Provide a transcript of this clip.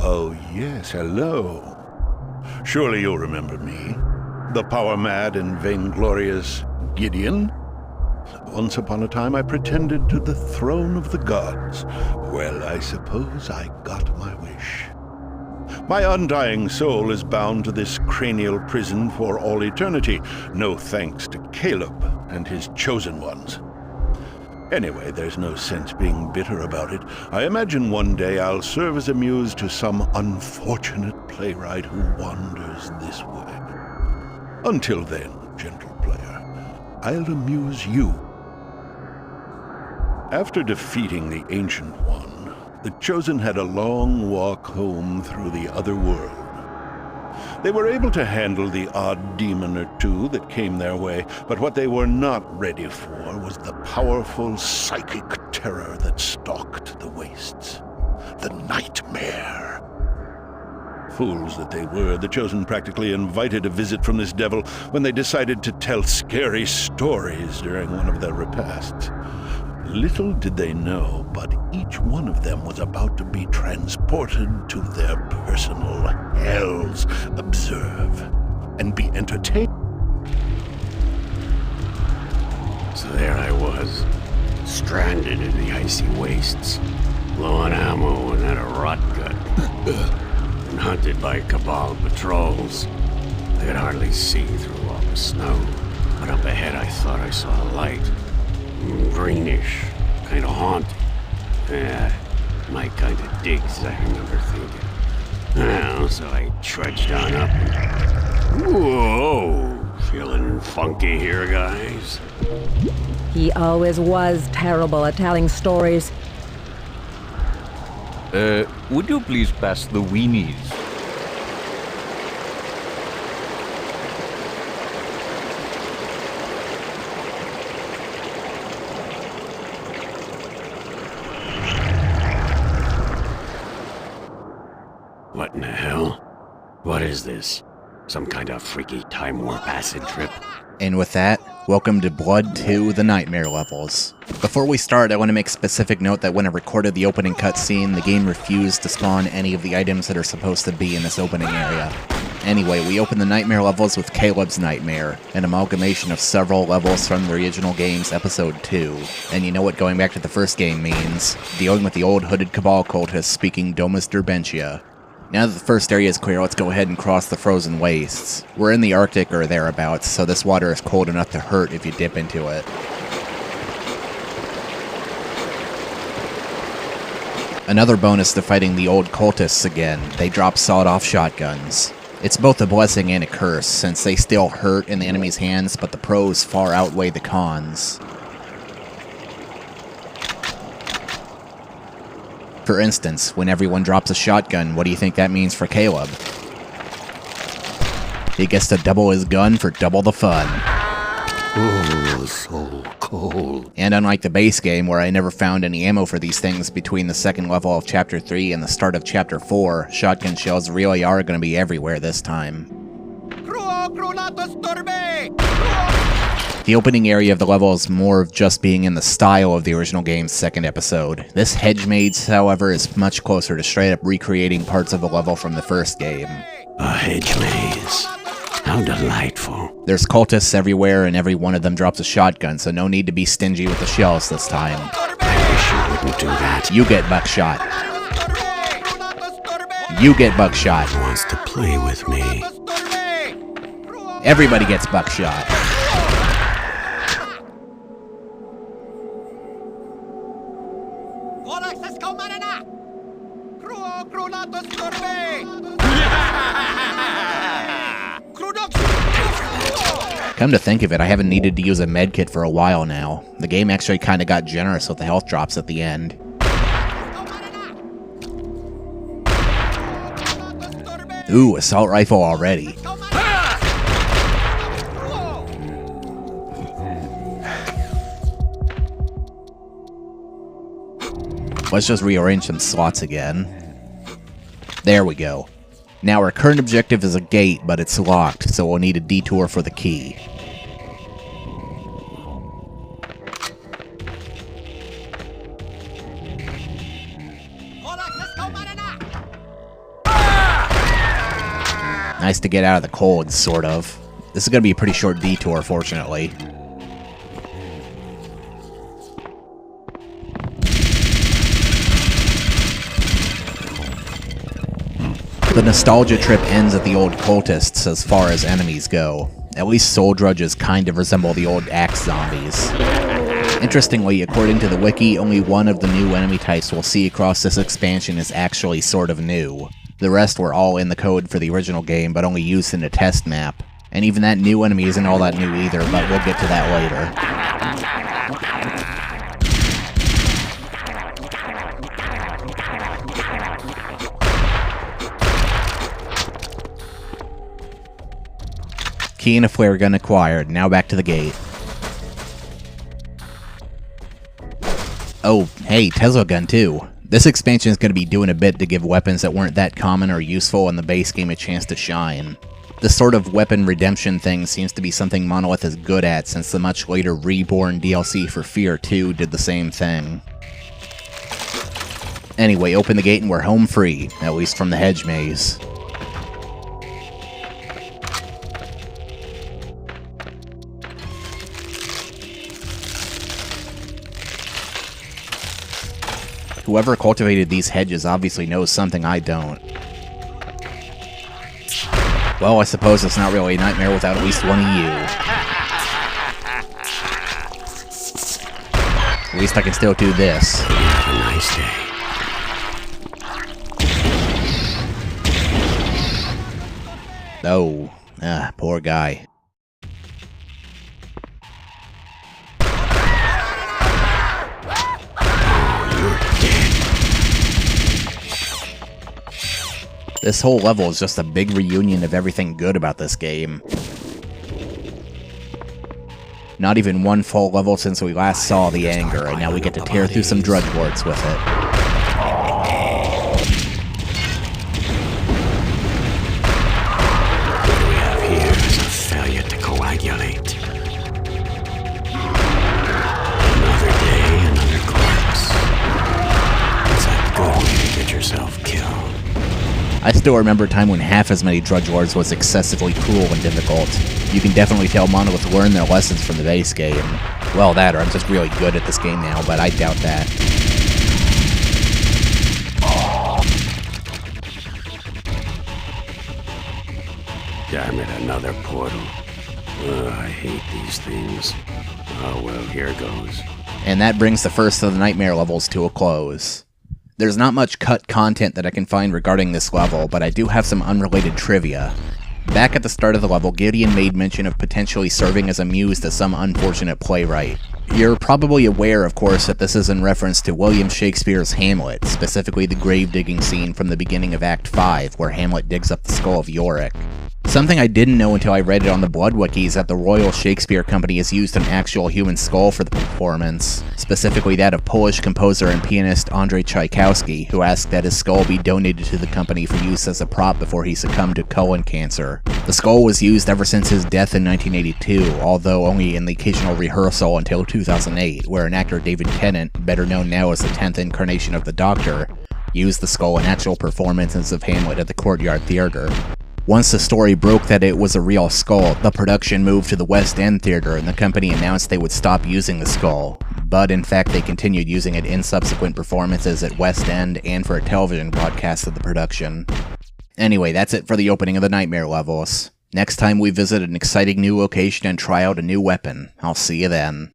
Oh yes, hello. Surely you'll remember me. The power-mad and vainglorious Gideon. Once upon a time I pretended to the throne of the gods. Well, I suppose I got my wish. My undying soul is bound to this cranial prison for all eternity, no thanks to Caleb and his chosen ones. Anyway, there's no sense being bitter about it. I imagine one day I'll serve as a muse to some unfortunate playwright who wanders this way. Until then, gentle player, I'll amuse you. After defeating the Ancient One, the Chosen had a long walk home through the other world. They were able to handle the odd demon or two that came their way, but what they were not ready for was the powerful psychic terror that stalked the wastes. The nightmare. Fools that they were, the Chosen practically invited a visit from this devil when they decided to tell scary stories during one of their repasts. Little did they know, but each one of them was about to be transported to their personal hells. Observe and be entertained. So there I was, stranded in the icy wastes, low on ammo and at a rot gut, and hunted by Cabal patrols. I could hardly see through all the snow, but up ahead I thought I saw a light. Greenish, kind of haunted. Yeah, my kind of digs, I remember thinking. Well, so I trudged on up and... Whoa! Feeling funky here, guys? He always was terrible at telling stories. Would you please pass the weenies? What in the hell? What is this? Some kind of freaky time warp acid trip? And with that, welcome to Blood 2, the Nightmare levels. Before we start, I want to make specific note that when I recorded the opening cutscene, the game refused to spawn any of the items that are supposed to be in this opening area. Anyway, we open the Nightmare levels with Caleb's Nightmare, an amalgamation of several levels from the original game's Episode 2. And you know what going back to the first game means. Dealing with the old hooded Cabal cultist speaking Domus Derbentia. Now that the first area is clear, let's go ahead and cross the frozen wastes. We're in the Arctic or thereabouts, so this water is cold enough to hurt if you dip into it. Another bonus to fighting the old cultists again, they drop sawed-off shotguns. It's both a blessing and a curse, since they still hurt in the enemy's hands, but the pros far outweigh the cons. For instance, when everyone drops a shotgun, what do you think that means for Caleb? He gets to double his gun for double the fun. Oh, so cold. And unlike the base game, where I never found any ammo for these things between the second level of Chapter 3 and the start of Chapter 4, shotgun shells really are going to be everywhere this time. The opening area of the level is more of just being in the style of the original game's second episode. This hedge maze, however, is much closer to straight up recreating parts of the level from the first game. A hedge maze. How delightful. There's cultists everywhere and every one of them drops a shotgun, so no need to be stingy with the shells this time. I wish you wouldn't do that. You get buckshot. You get buckshot. He wants to play with me. Everybody gets buckshot. Come to think of it, I haven't needed to use a medkit for a while now. The game actually kinda got generous with the health drops at the end. Ooh, assault rifle already. Let's just rearrange some slots again. There we go. Now our current objective is a gate, but it's locked, so we'll need a detour for the key. Nice to get out of the cold, sort of. This is gonna be a pretty short detour, fortunately. The nostalgia trip ends at the old cultists as far as enemies go. At least soul drudges kind of resemble the old axe zombies. Interestingly, according to the wiki, only one of the new enemy types we'll see across this expansion is actually sort of new. The rest were all in the code for the original game, but only used in a test map. And even that new enemy isn't all that new either, but we'll get to that later. Key and a flare gun acquired. Now back to the gate. Oh, hey, Tesla gun too. This expansion is going to be doing a bit to give weapons that weren't that common or useful in the base game a chance to shine. This sort of weapon redemption thing seems to be something Monolith is good at, since the much later Reborn DLC for Fear 2 did the same thing. Anyway, open the gate and we're home free, at least from the hedge maze. Whoever cultivated these hedges obviously knows something I don't. Well, I suppose it's not really a nightmare without at least one of you. At least I can still do this. Have a nice day. Oh, poor guy. This whole level is just a big reunion of everything good about this game. Not even one full level since we last saw the anger, and now we get to tear through some drudge wards with it. What we have here is a failure to coagulate. Another day, another corpse. It's a good way to get yourself killed. I still remember a time when half as many drudge lords was excessively cruel and difficult. You can definitely tell Monolith learned their lessons from the base game. Well, that, or I'm just really good at this game now, but I doubt that. Damn it, another portal. I hate these things. Oh well, here goes. And that brings the first of the nightmare levels to a close. There's not much cut content that I can find regarding this level, but I do have some unrelated trivia. Back at the start of the level, Gideon made mention of potentially serving as a muse to some unfortunate playwright. You're probably aware, of course, that this is in reference to William Shakespeare's Hamlet, specifically the grave-digging scene from the beginning of Act 5, where Hamlet digs up the skull of Yorick. Something I didn't know until I read it on the Blood Wiki is that the Royal Shakespeare Company has used an actual human skull for the performance, specifically that of Polish composer and pianist Andrzej Tchaikovsky, who asked that his skull be donated to the company for use as a prop before he succumbed to colon cancer. The skull was used ever since his death in 1982, although only in the occasional rehearsal until 2008, where an actor David Tennant, better known now as the 10th incarnation of the Doctor, used the skull in actual performances of Hamlet at the Courtyard Theatre. Once the story broke that it was a real skull, the production moved to the West End Theatre and the company announced they would stop using the skull. But in fact they continued using it in subsequent performances at West End and for a television broadcast of the production. Anyway, that's it for the opening of the Nightmare levels. Next time we visit an exciting new location and try out a new weapon. I'll see you then.